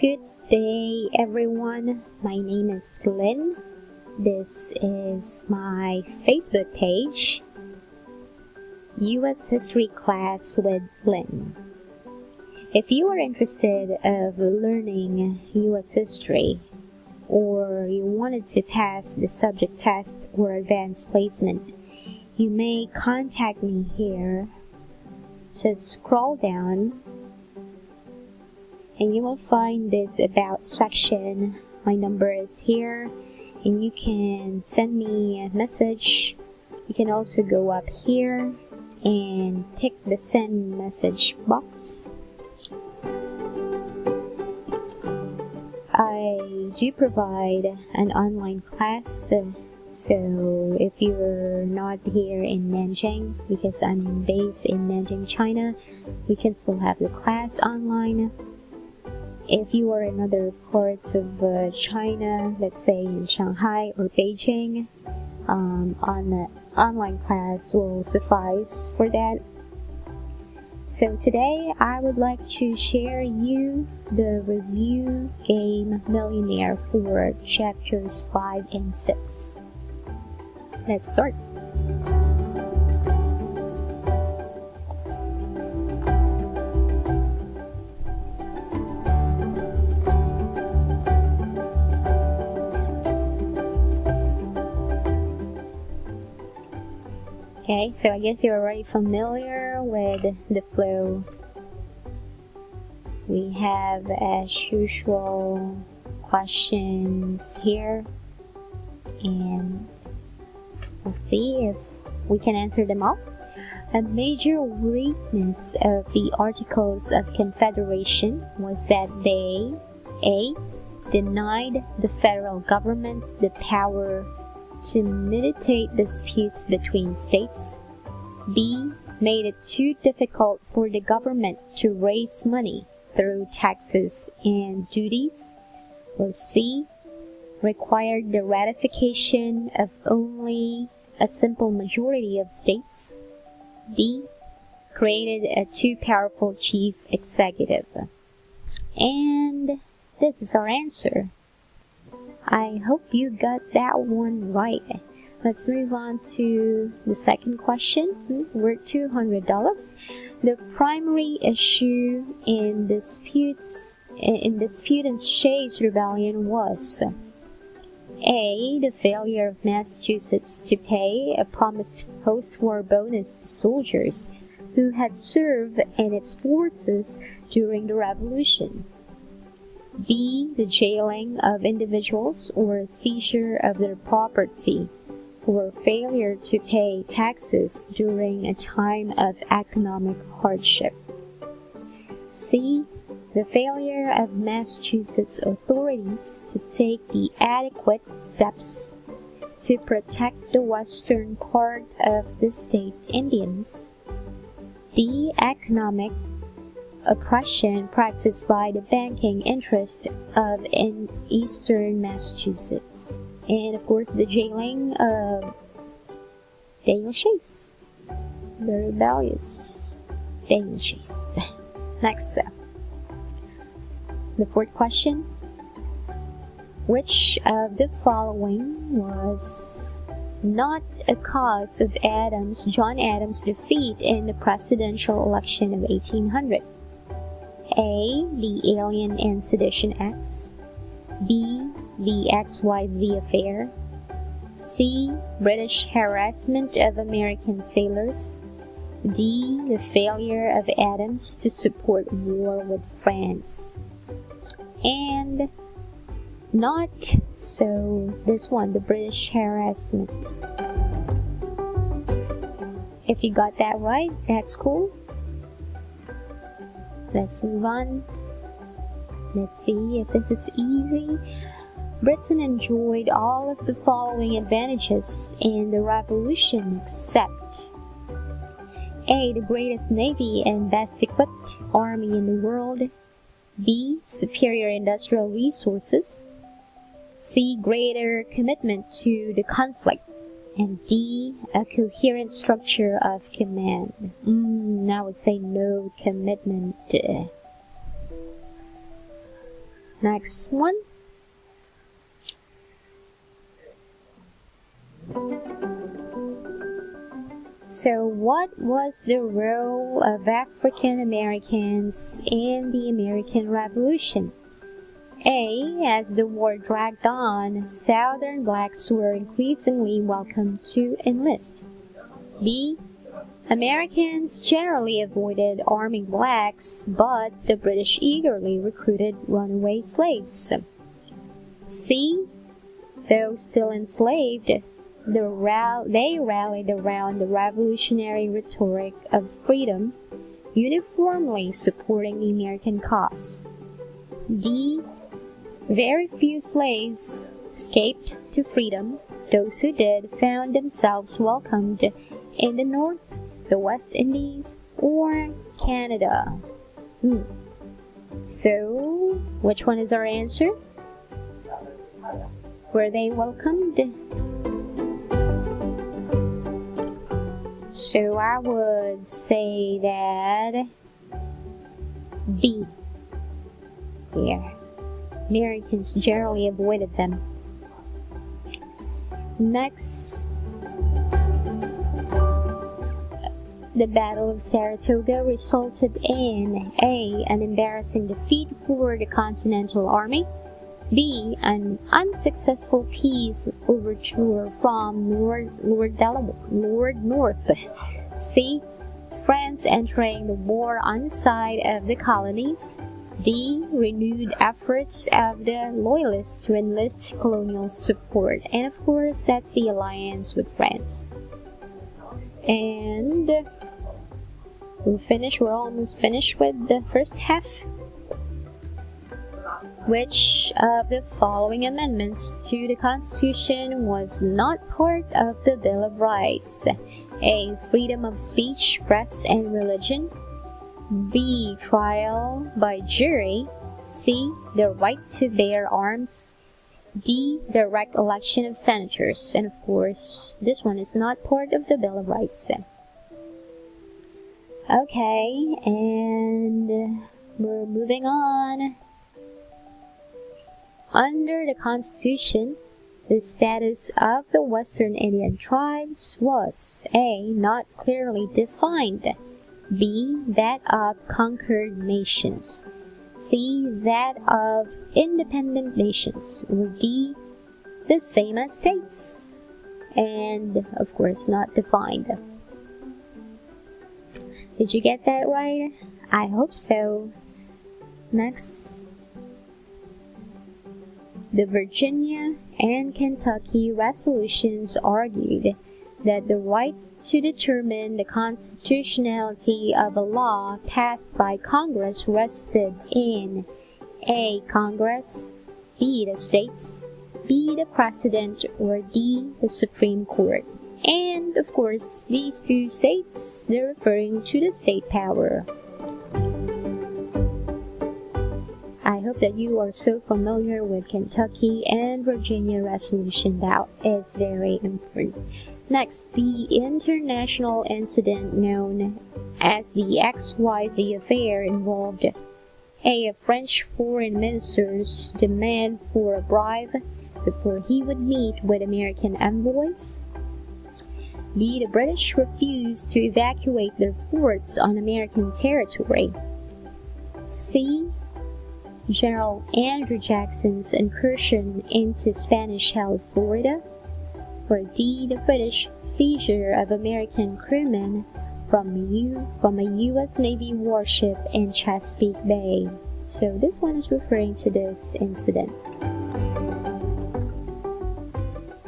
Good day, everyone. My name is Lynn. This is my Facebook page, U.S. History Class with Lynn. If you are interested of learning U.S. history, or you wanted to pass the subject test or advanced placement, you may contact me here. Just scroll down and you will find this About section. My number is here and you can send me a message. You can also go up here and tick the send message box. I do provide an online class, so if you're not here in Nanjing, because I'm based in Nanjing, China, we can still have the class online. If you are in other parts of China, let's say in Shanghai or Beijing, an online class will suffice for that. So today I would like to share you the review game Millionaire for chapters 5 and 6. Let's start. Okay, so I guess you're already familiar with the flow. We have, as usual, questions here, and let's see if we can answer them all. A major weakness of the Articles of Confederation was that they A. denied the federal government the power to mediate disputes between states, B. made it too difficult for the government to raise money through taxes and duties, or C. required the ratification of only a simple majority of states, D. created a too powerful chief executive. And this is our answer. I hope you got that one right. Let's move on to the second question. Worth $200. The primary issue in Dispute and Shays Rebellion was A. the failure of Massachusetts to pay a promised post-war bonus to soldiers who had served in its forces during the Revolution. B. the jailing of individuals or seizure of their property for failure to pay taxes during a time of economic hardship. C. the failure of Massachusetts authorities to take the adequate steps to protect the western part of the state Indians. D. economic oppression practiced by the banking interest of in eastern Massachusetts. And of course the jailing of Daniel Chase, the rebellious Daniel Chase. Next up, the fourth question. Which of the following was not a cause of John Adams' defeat in the presidential election of 1800? A. the Alien and Sedition Acts, B. the XYZ affair, C. British harassment of American sailors, D. the failure of Adams to support war with France. And not so this one, the British harassment. If you got that right, that's cool. Let's move on. Let's see if this is easy. Britain enjoyed all of the following advantages in the Revolution except A. the greatest navy and best equipped army in the world, B. superior industrial resources, C. greater commitment to the conflict, and D. a coherent structure of command. I would say no commitment. Next one. So, what was the role of African Americans in the American Revolution? A. As the war dragged on, Southern blacks were increasingly welcome to enlist. B. Americans generally avoided arming blacks, but the British eagerly recruited runaway slaves. C. Though still enslaved, they rallied around the revolutionary rhetoric of freedom, uniformly supporting the American cause. D. Very few slaves escaped to freedom. Those who did found themselves welcomed in the North, the West Indies, or Canada. So, which one is our answer? Were they welcomed? So I would say that B. Yeah. Americans generally avoided them. Next, the Battle of Saratoga resulted in A. An embarrassing defeat for the Continental Army, B. An unsuccessful peace overture from Lord North, C. France entering the war on the side of the colonies, D. Renewed efforts of the Loyalists to enlist colonial support. And of course, that's the alliance with France. And we're almost finished with the first half. Which of the following amendments to the Constitution was not part of the Bill of Rights? A. Freedom of speech, press, and religion. B. Trial by jury. C. The right to bear arms. D. Direct election of senators. And of course, this one is not part of the Bill of Rights. Okay, and we're moving on. Under the Constitution, the status of the Western Indian tribes was A. Not clearly defined, B. That of conquered nations, C. That of independent nations, or D. The same as states, and of course not defined. Did you get that right? I hope so. Next. The Virginia and Kentucky resolutions argued that the right to determine the constitutionality of a law passed by Congress rested in A. Congress, B. The states, B. The President, or D. The Supreme Court. And, of course, these two states, they're referring to the state power. I hope that you are so familiar with Kentucky and Virginia resolution. That is very important. Next, the international incident known as the XYZ affair involved A. French foreign minister's demand for a bribe before he would meet with American envoys. B. The British refused to evacuate their forts on American territory. C. General Andrew Jackson's incursion into Spanish-held Florida, or D. The British seizure of American crewmen from a U.S. Navy warship in Chesapeake Bay. So this one is referring to this incident.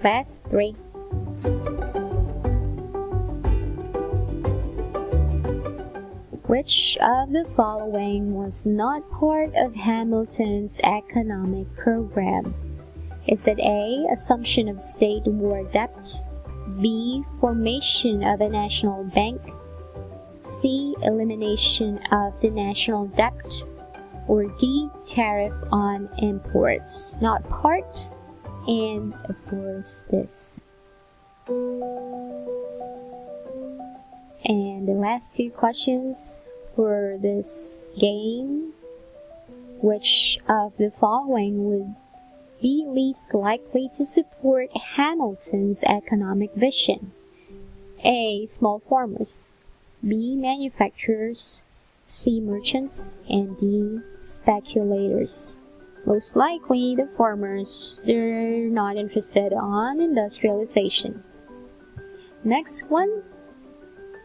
Last three. Which of the following was not part of Hamilton's economic program? Is it A. Assumption of state war debt, B. Formation of a national bank, C. Elimination of the national debt, or D. Tariff on imports? Not part, and of course this. And the last two questions for this game Which of the following would be least likely to support Hamilton's economic vision? A. Small farmers, B. Manufacturers, C. Merchants, and D. Speculators. Most likely the farmers, they're not interested on industrialization. Next one,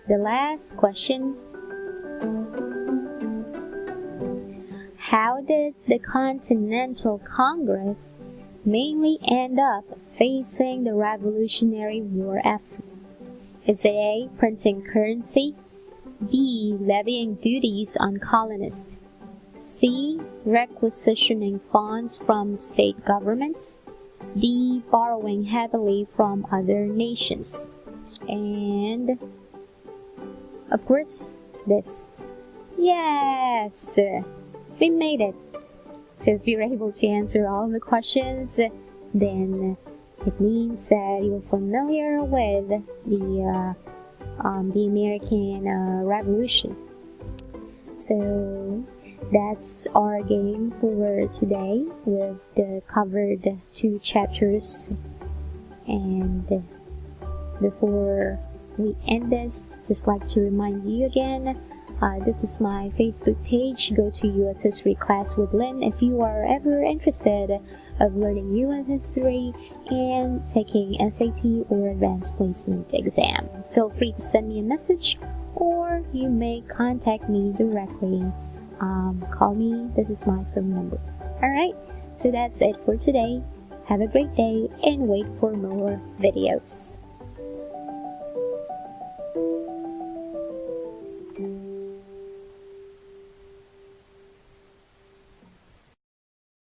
the last question. How did the Continental Congress mainly end up facing the Revolutionary War effort? Is it A. Printing currency, B. Levying duties on colonists, C. Requisitioning funds from state governments, D. Borrowing heavily from other nations? And of course, this. Yes! We made it! So if you're able to answer all the questions, then it means that you're familiar with the American Revolution. So that's our game for today. We've covered 2 chapters, and before we end this, just like to remind you again, this is my Facebook page. Go to U.S. History Class with Lynn if you are ever interested of learning U.S. history and taking SAT or Advanced Placement exam. Feel free to send me a message, or you may contact me directly. Call me. This is my phone number. Alright, so that's it for today. Have a great day and wait for more videos.